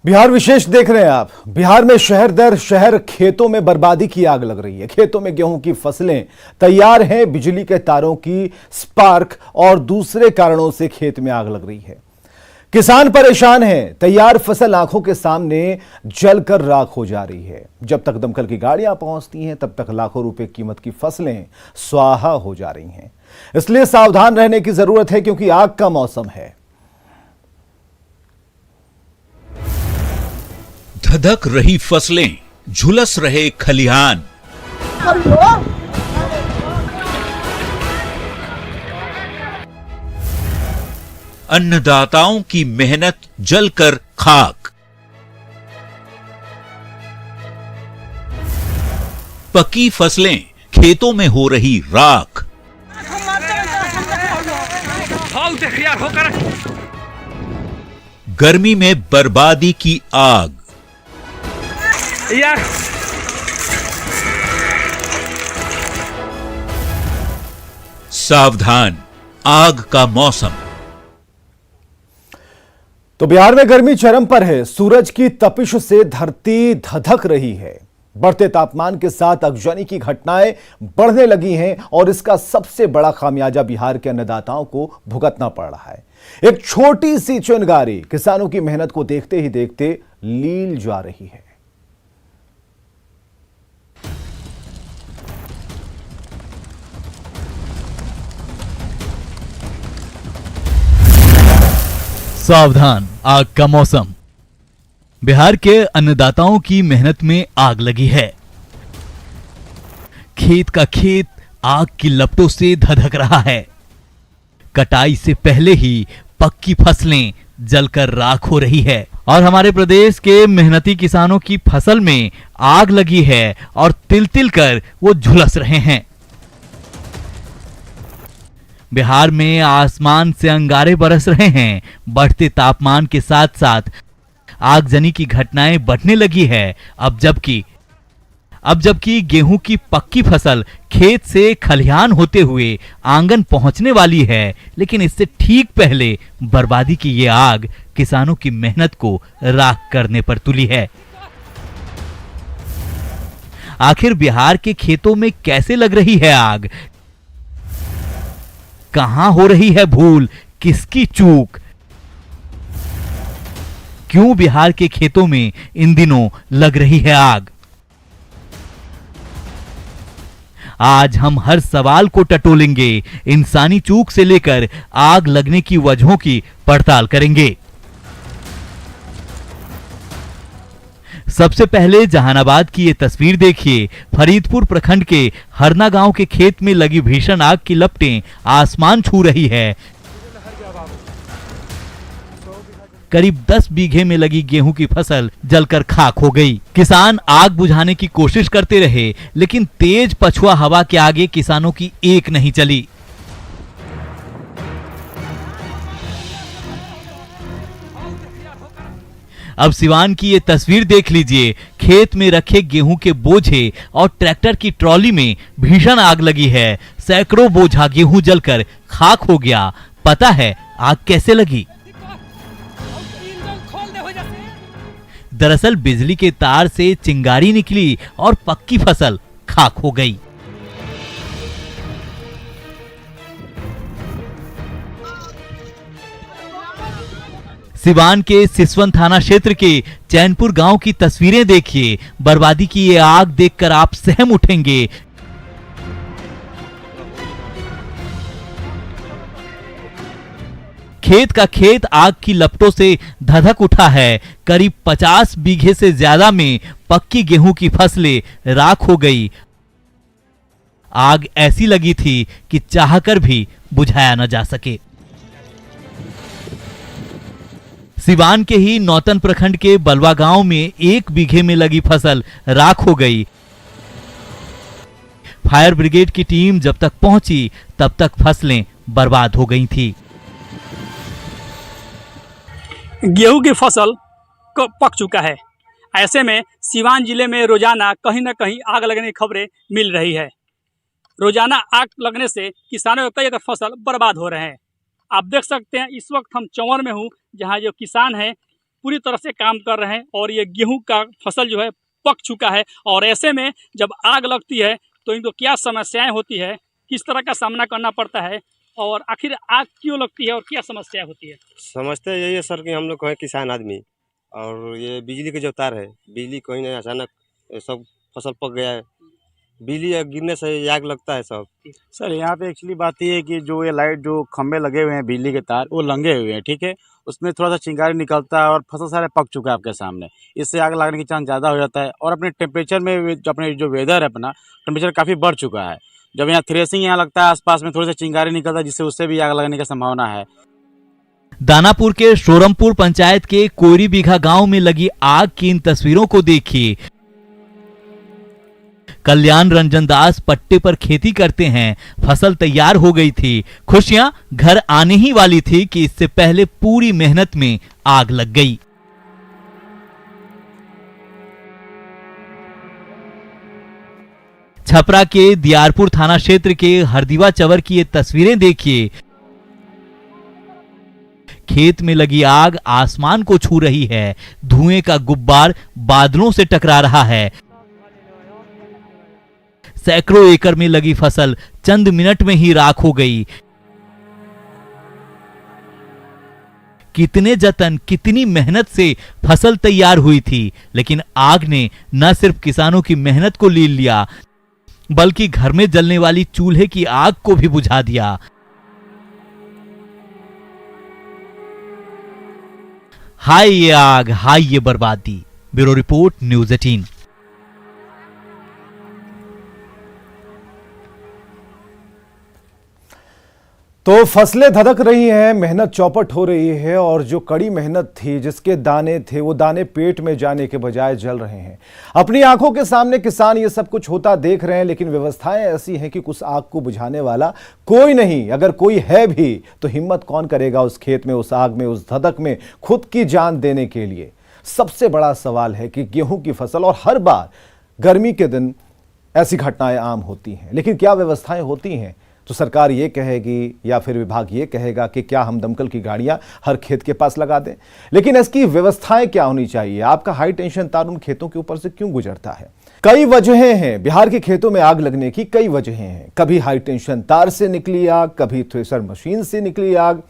बिहार विशेष देख रहे हैं आप। बिहार में शहर दर शहर खेतों में बर्बादी की आग लग रही है। खेतों में गेहूं की फसलें तैयार हैं, बिजली के तारों की स्पार्क और दूसरे कारणों से खेत में आग लग रही है। किसान परेशान हैं, तैयार फसल आंखों के सामने जलकर राख हो जा रही है। जब तक दमकल की गाड़ियां पहुंचती हैं तब तक लाखों रुपए कीमत की फसलें स्वाहा हो जा रही हैं। इसलिए सावधान रहने की जरूरत है क्योंकि आग का मौसम है। धधक रही फसलें, झुलस रहे खलिहान। अन्नदाताओं की मेहनत जलकर खाक। पकी फसलें खेतों में हो रही राख। गर्मी में बर्बादी की आग। सावधान, आग का मौसम। तो बिहार में गर्मी चरम पर है। सूरज की तपिश से धरती धधक रही है। बढ़ते तापमान के साथ अगजनी की घटनाएं बढ़ने लगी हैं और इसका सबसे बड़ा खामियाजा बिहार के अन्नदाताओं को भुगतना पड़ रहा है। एक छोटी सी चिंगारी किसानों की मेहनत को देखते ही देखते लील जा रही है। सावधान, आग का मौसम। बिहार के अन्नदाताओं की मेहनत में आग लगी है। खेत का खेत आग की लपटों से धधक रहा है। कटाई से पहले ही पक्की फसलें जलकर राख हो रही है और हमारे प्रदेश के मेहनती किसानों की फसल में आग लगी है और तिल तिल कर वो झुलस रहे हैं। बिहार में आसमान से अंगारे बरस रहे हैं। बढ़ते तापमान के साथ साथ आगजनी की घटनाएं बढ़ने लगी है। अब जबकि गेहूं की पक्की फसल खेत से खलिहान होते हुए आंगन पहुंचने वाली है, लेकिन इससे ठीक पहले बर्बादी की ये आग किसानों की मेहनत को राख करने पर तुली है। आखिर बिहार के खेतों में कैसे लग रही है आग? कहां हो रही है भूल? किसकी चूक? क्यों बिहार के खेतों में इन दिनों लग रही है आग? आज हम हर सवाल को टटोलेंगे। इंसानी चूक से लेकर आग लगने की वजहों की पड़ताल करेंगे। सबसे पहले जहानाबाद की ये तस्वीर देखिए। फरीदपुर प्रखंड के हरना गांव के खेत में लगी भीषण आग की लपटें आसमान छू रही है। करीब 10 बीघे में लगी गेहूं की फसल जलकर खाक हो गई। किसान आग बुझाने की कोशिश करते रहे, लेकिन तेज पछुआ हवा के आगे किसानों की एक नहीं चली। अब सिवान की ये तस्वीर देख लीजिए। खेत में रखे गेहूं के बोझे और ट्रैक्टर की ट्रॉली में भीषण आग लगी है। सैकड़ों बोझा गेहूं जलकर खाक हो गया। पता है आग कैसे लगी? दरअसल बिजली के तार से चिंगारी निकली और पक्की फसल खाक हो गई। सिवान के सिसवन थाना क्षेत्र के चैनपुर गांव की तस्वीरें देखिए। बर्बादी की ये आग देखकर आप सहम उठेंगे। खेत का खेत आग की लपटों से धधक उठा है। करीब 50 बीघे से ज्यादा में पक्की गेहूं की फसलें राख हो गई। आग ऐसी लगी थी कि चाहकर भी बुझाया न जा सके। सिवान के ही नौतन प्रखंड के बलवा गांव में 1 बीघे में लगी फसल राख हो गई। फायर ब्रिगेड की टीम जब तक पहुंची तब तक फसलें बर्बाद हो गई थी। गेहूं की फसल पक चुका है। ऐसे में सिवान जिले में रोजाना कहीं ना कहीं आग लगने की खबरें मिल रही है। रोजाना आग लगने से किसानों के कई एकड़ फसल बर्बाद हो रहे हैं। आप देख सकते हैं इस वक्त हम चंवर में हूँ, जहाँ जो किसान हैं पूरी तरह से काम कर रहे हैं और ये गेहूं का फसल जो है पक चुका है। और ऐसे में जब आग लगती है तो इनको क्या समस्याएं होती है, किस तरह का सामना करना पड़ता है और आखिर आग क्यों लगती है और क्या समस्या होती है। समझते यही है सर कि हम लोग हैं किसान आदमी और ये बिजली के जो तार है, बिजली कहीं नहीं अचानक सब फसल पक गया है, बिजली गिरने से आग लगता है सब। सर यहाँ पे एक्चुअली बात ये है कि जो ये लाइट जो खंभे लगे हुए हैं बिजली के तार वो लंगे हुए हैं, ठीक है, उसमें थोड़ा सा चिंगारी निकलता है और फसल सारे पक चुका है आपके सामने, इससे आग लगने की चांस ज़्यादा हो जाता है। और अपने टेम्परेचर में जो अपने जो वेदर है अपना टेम्परेचर काफ़ी बढ़ चुका है, जब यहाँ थ्रेसिंग यहाँ लगता है आसपास में थोड़ी सी चिंगारी निकलता है जिससे उससे भी आग लगने की संभावना है। दानापुर के शोरमपुर पंचायत के कोयरी बीघा गांव में लगी आग की इन तस्वीरों को देखिए। कल्याण रंजन दास पट्टे पर खेती करते हैं, फसल तैयार हो गई थी, खुशियां घर आने ही वाली थी कि इससे पहले पूरी मेहनत में आग लग गई। छपरा के दियारपुर थाना क्षेत्र के हरदीवा चवर की ये तस्वीरें देखिए। खेत में लगी आग आसमान को छू रही है, धुएं का गुब्बार बादलों से टकरा रहा है। सैकड़ों एकड़ में लगी फसल चंद मिनट में ही राख हो गई। कितने जतन, कितनी मेहनत से फसल तैयार हुई थी, लेकिन आग ने न सिर्फ किसानों की मेहनत को लील लिया बल्कि घर में जलने वाली चूल्हे की आग को भी बुझा दिया। हाय ये आग, हाय ये बर्बादी। Bureau report, news 18। तो फसलें धधक रही हैं, मेहनत चौपट हो रही है और जो कड़ी मेहनत थी, जिसके दाने थे, वो दाने पेट में जाने के बजाय जल रहे हैं। अपनी आंखों के सामने किसान ये सब कुछ होता देख रहे हैं, लेकिन व्यवस्थाएं ऐसी हैं कि उस आग को बुझाने वाला कोई नहीं। अगर कोई है भी तो हिम्मत कौन करेगा उस खेत में, उस आग में, उस धधक में खुद की जान देने के लिए। सबसे बड़ा सवाल है कि गेहूं की फसल, और हर बार गर्मी के दिन ऐसी घटनाएं आम होती हैं, लेकिन क्या व्यवस्थाएं होती हैं? तो सरकार ये कहेगी या फिर विभाग ये कहेगा कि क्या हम दमकल की गाड़ियां हर खेत के पास लगा दें, लेकिन इसकी व्यवस्थाएं क्या होनी चाहिए? आपका हाई टेंशन तार उन खेतों के ऊपर से क्यों गुजरता है? कई वजहें हैं बिहार के खेतों में आग लगने की, कई वजहें हैं। कभी हाई टेंशन तार से निकली आग, कभी थ्रेशर मशीन से निकली आग,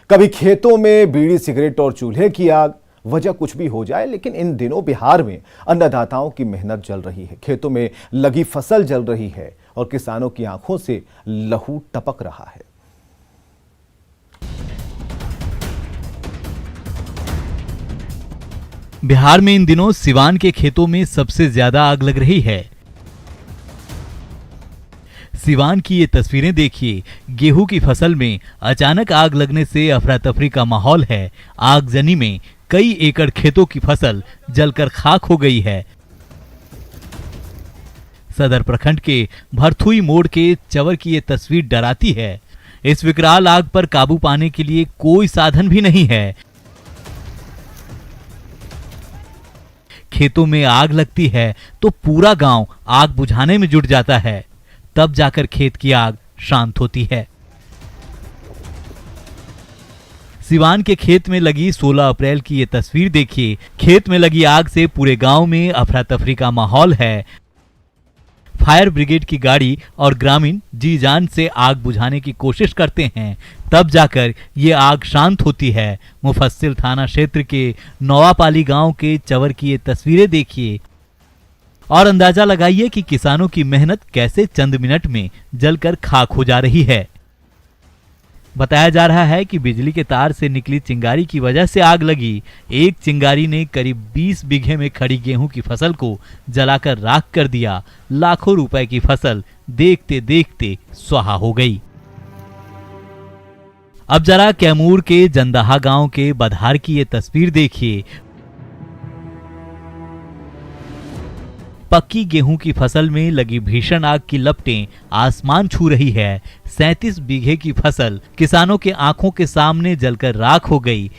कभी खेतों में बीड़ी सिगरेट और चूल्हे की आग। वजह कुछ भी हो जाए, लेकिन इन दिनों बिहार में अन्नदाताओं की मेहनत जल रही है, खेतों में लगी फसल जल रही है और किसानों की आंखों से लहू टपक रहा है। बिहार में इन दिनों सिवान के खेतों में सबसे ज्यादा आग लग रही है। सिवान की ये तस्वीरें देखिए। गेहूं की फसल में अचानक आग लगने से अफरा तफरी का माहौल है। आगजनी में कई एकड़ खेतों की फसल जलकर खाक हो गई है। सदर प्रखंड के भरथुई मोड़ के चवर की ये तस्वीर डराती है। इस विकराल आग पर काबू पाने के लिए कोई साधन भी नहीं है। खेतों में आग लगती है तो पूरा गांव आग बुझाने में जुट जाता है, तब जाकर खेत की आग शांत होती है। सिवान के खेत में लगी 16 अप्रैल की ये तस्वीर देखिए। खेत में लगी आग से पूरे गांव में अफरा तफरी का माहौल है। फायर ब्रिगेड की गाड़ी और ग्रामीण जी जान से आग बुझाने की कोशिश करते हैं, तब जाकर ये आग शांत होती है। मुफस्सिल थाना क्षेत्र के नवापाली गांव के चवर की ये तस्वीरें देखिए और अंदाजा लगाइए कि किसानों की मेहनत कैसे चंद मिनट में जलकर खाक हो जा रही है। बताया जा रहा है कि बिजली के तार से निकली चिंगारी की वजह से आग लगी। एक चिंगारी ने करीब 20 बीघे में खड़ी गेहूं की फसल को जलाकर राख कर दिया। लाखों रुपए की फसल देखते देखते स्वाहा हो गई। अब जरा कैमूर के जंदाहा गांव के बधार की ये तस्वीर देखिए। पक्की गेहूं की फसल में लगी भीषण आग की लपटें आसमान छू रही है। 37 बीघे की फसल किसानों के आंखों के सामने जलकर राख हो गई।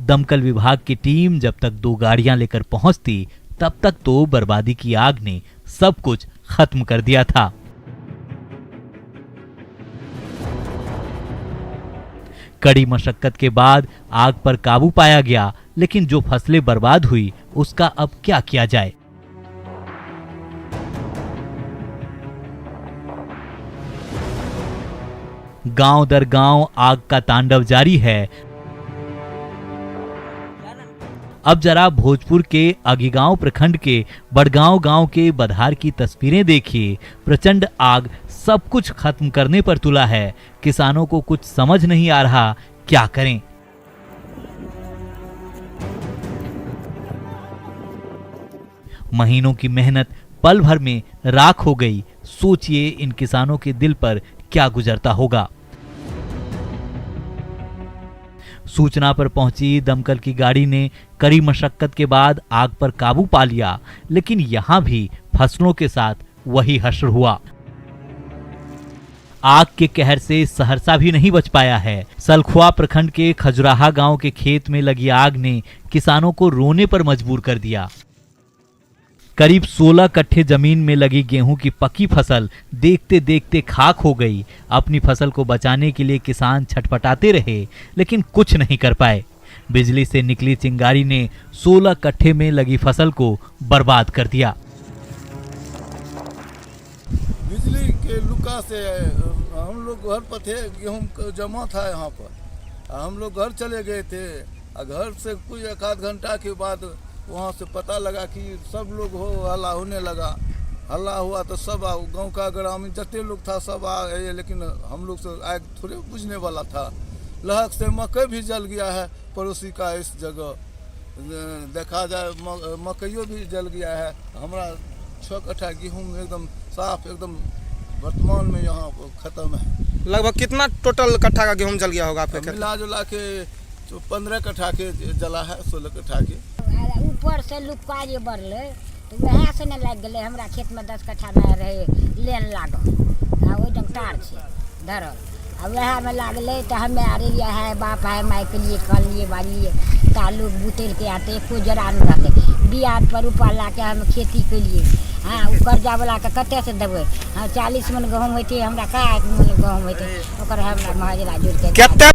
दमकल विभाग की टीम जब तक 2 गाड़ियां लेकर पहुंचती, तब तक तो बर्बादी की आग ने सब कुछ खत्म कर दिया था। कड़ी मशक्कत के बाद आग पर काबू पाया गया, लेकिन जो फसलें बर्बाद हुई उसका अब क्या किया जाए। गांव दर गांव आग का तांडव जारी है। अब जरा भोजपुर के अगिगांव प्रखंड के बड़गांव गांव के बधार की तस्वीरें देखिए। प्रचंड आग सब कुछ खत्म करने पर तुला है। किसानों को कुछ समझ नहीं आ रहा क्या करें। महीनों की मेहनत पल भर में राख हो गई। सोचिए इन किसानों के दिल पर क्या गुजरता होगा। सूचना पर पहुंची दमकल की गाड़ी ने कड़ी मशक्कत के बाद आग पर काबू पा लिया, लेकिन यहां भी फसलों के साथ वही हश्र हुआ। आग के कहर से सहरसा भी नहीं बच पाया है। सलखुआ प्रखंड के खजुराहा गांव के खेत में लगी आग ने किसानों को रोने पर मजबूर कर दिया। करीब 16 कट्ठे जमीन में लगी गेहूं की पकी फसल देखते देखते खाक हो गई। अपनी फसल को बचाने के लिए किसान छटपटाते रहे, लेकिन कुछ नहीं कर पाए। बिजली से निकली चिंगारी ने 16 कट्ठे में लगी फसल को बर्बाद कर दिया। बिजली के लुका से हम लोग घर पर थे, गेहूं जमा था यहाँ पर। हम लोग घर चले गए थे। घर से कुछ एक आध घंटा के बाद वहाँ से पता लगा कि सब लोग हल्ला होने लगा। हल्ला हुआ तो सब गांव का ग्रामीण जितने लोग था सब आ गए, लेकिन हम लोग से आग थोड़े बुझने वाला था। लहक से मकई भी जल गया है पड़ोसी का। इस जगह देखा जाए मकइयो भी जल गया है। हमारा 6 कट्ठा गेहूँ एकदम साफ, एकदम वर्तमान में यहाँ खत्म है। लगभग कितना टोटल कट्ठा का गेहूँ जल गया होगा आपके खेत? मिला जुला के 15 कट्ठा के जला है, 16 कट्ठा के। ऊपर से लुका जे बढ़ले तो वहाँ से न लग गए। हमरा खेत में 10 कट्ठा में रहे लेन लागल वो डंटार से धरल, वह में लागले तो हमें अरे लिया है बाप है माई के लिए कल लिए बालिए तालुक बुतेल के आते एको जरा न रहते। बियान पर ऊपर ला के हम खेती के लिए हाँ कर्जा वाला के कते से देवे। हाँ 40 मन गहूँ होते हमरा का मन गहूँ होते ओकर हमरा महाजरा जोड़ के।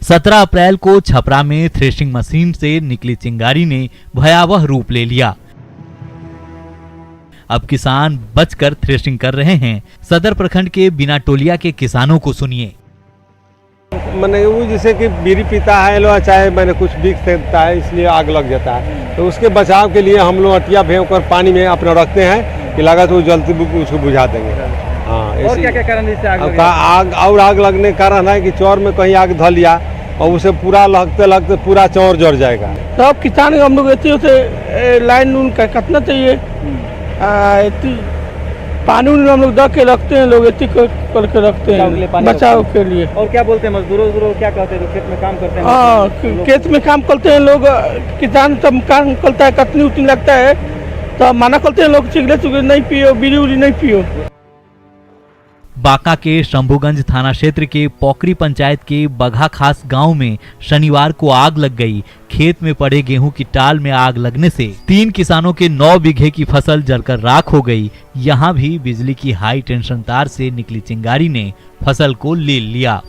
17 अप्रैल को छपरा में थ्रेशिंग मशीन से निकली चिंगारी ने भयावह रूप ले लिया। अब किसान बचकर थ्रेशिंग कर रहे हैं। सदर प्रखंड के बिना टोलिया के किसानों को सुनिए। मैंने वो जैसे कि बीड़ी पीता है लो, चाहे मैंने कुछ बिक सकता है, इसलिए आग लग जाता है। तो उसके बचाव के लिए हम लोग अटिया भें कर पानी में अपना रखते हैं कि लगा तो जल्दी उसको बुझा देंगे। हाँ, और क्या क्या कारण इससे आग लगने का कारण है कि चौर में कहीं आग धल लिया और उसे पूरा लगते लगते पूरा चौर जड़ जाएगा। सब किसान हम लोग ऐसे लाइन उन का कटना चाहिए। पानी हम लोग दे के रखते हैं, लोग ऐसे करके रखते हैं बचाव के लिए। और क्या बोलते हैं मजदूरों क्या कहते हैं? खेत में काम करते हैं। हाँ, खेत में काम करते हैं लोग। किसान सब काम करता है, कटनी उतनी लगता है तो मना करते हैं लोग सिगरेट नहीं पियो, बीड़ी उड़ी नहीं पियो। बांका के शंभूगंज थाना क्षेत्र के पोकरी पंचायत के बघा खास गांव में शनिवार को आग लग गई। खेत में पड़े गेहूं की टाल में आग लगने से 3 किसानों के 9 बीघे की फसल जलकर राख हो गई। यहां भी बिजली की हाई टेंशन तार से निकली चिंगारी ने फसल को ले लिया।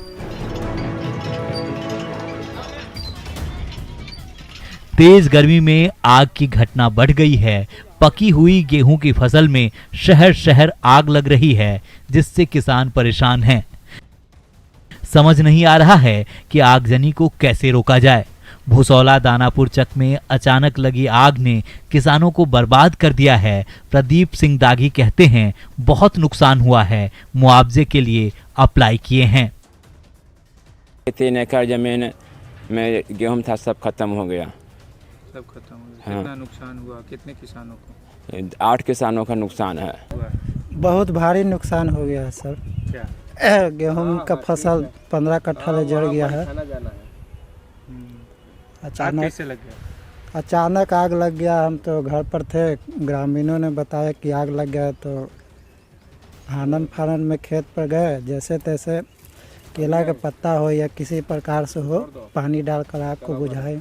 तेज गर्मी में आग की घटना बढ़ गई है। पकी हुई गेहूं की फसल में शहर शहर आग लग रही है, जिससे किसान परेशान हैं। समझ नहीं आ रहा है कि आगजनी को कैसे रोका जाए। भुसौला दानापुर चक में अचानक लगी आग ने किसानों को बर्बाद कर दिया है। प्रदीप सिंह दागी कहते हैं बहुत नुकसान हुआ है, मुआवजे के लिए अप्लाई किए हैं। 3 एकड़ जमीन में गेहूं था, सब खत्म हो गया। सब खत्म हो गया। कितना नुकसान हुआ? कितने किसानों को? 8 किसानों का नुकसान है। बहुत भारी नुकसान हो गया है सर। क्या? गेहूं का फसल 15 कट्ठा ले जड़ गया है। अचानक आग लग गया। हम तो घर पर थे, ग्रामीणों ने बताया कि आग लग गया, तो आनन फानन में खेत पर गए। जैसे तैसे केला का पत्ता हो या किसी प्रकार से हो, पानी डालकर आग को बुझाए।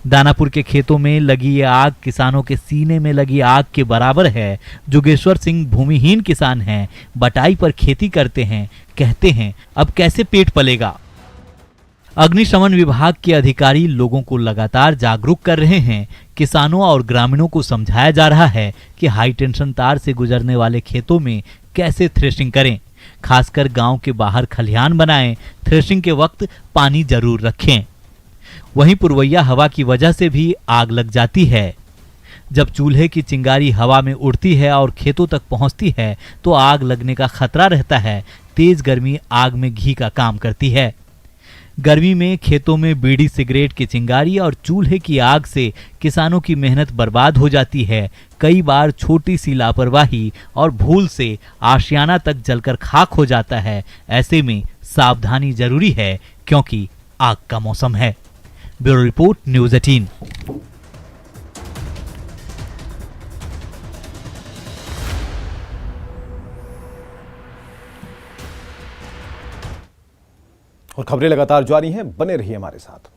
दानापुर के खेतों में लगी ये आग किसानों के सीने में लगी आग के बराबर है। जोगेश्वर सिंह भूमिहीन किसान हैं, बटाई पर खेती करते हैं। कहते हैं अब कैसे पेट पलेगा। अग्निशमन विभाग के अधिकारी लोगों को लगातार जागरूक कर रहे हैं। किसानों और ग्रामीणों को समझाया जा रहा है कि हाई टेंशन तार से गुजरने वाले खेतों में कैसे थ्रेशिंग करें। खासकर गांव के बाहर खलिहान बनाएं, थ्रेशिंग के वक्त पानी जरूर रखें। वहीं पुरवैया हवा की वजह से भी आग लग जाती है। जब चूल्हे की चिंगारी हवा में उड़ती है और खेतों तक पहुंचती है तो आग लगने का खतरा रहता है। तेज गर्मी आग में घी का काम करती है। गर्मी में खेतों में बीड़ी सिगरेट की चिंगारी और चूल्हे की आग से किसानों की मेहनत बर्बाद हो जाती है। कई बार छोटी सी लापरवाही और भूल से आशियाना तक जलकर खाक हो जाता है। ऐसे में सावधानी जरूरी है क्योंकि आग का मौसम है। Bureau report, news 18। और खबरें लगातार जारी हैं, बने रहिए हमारे साथ।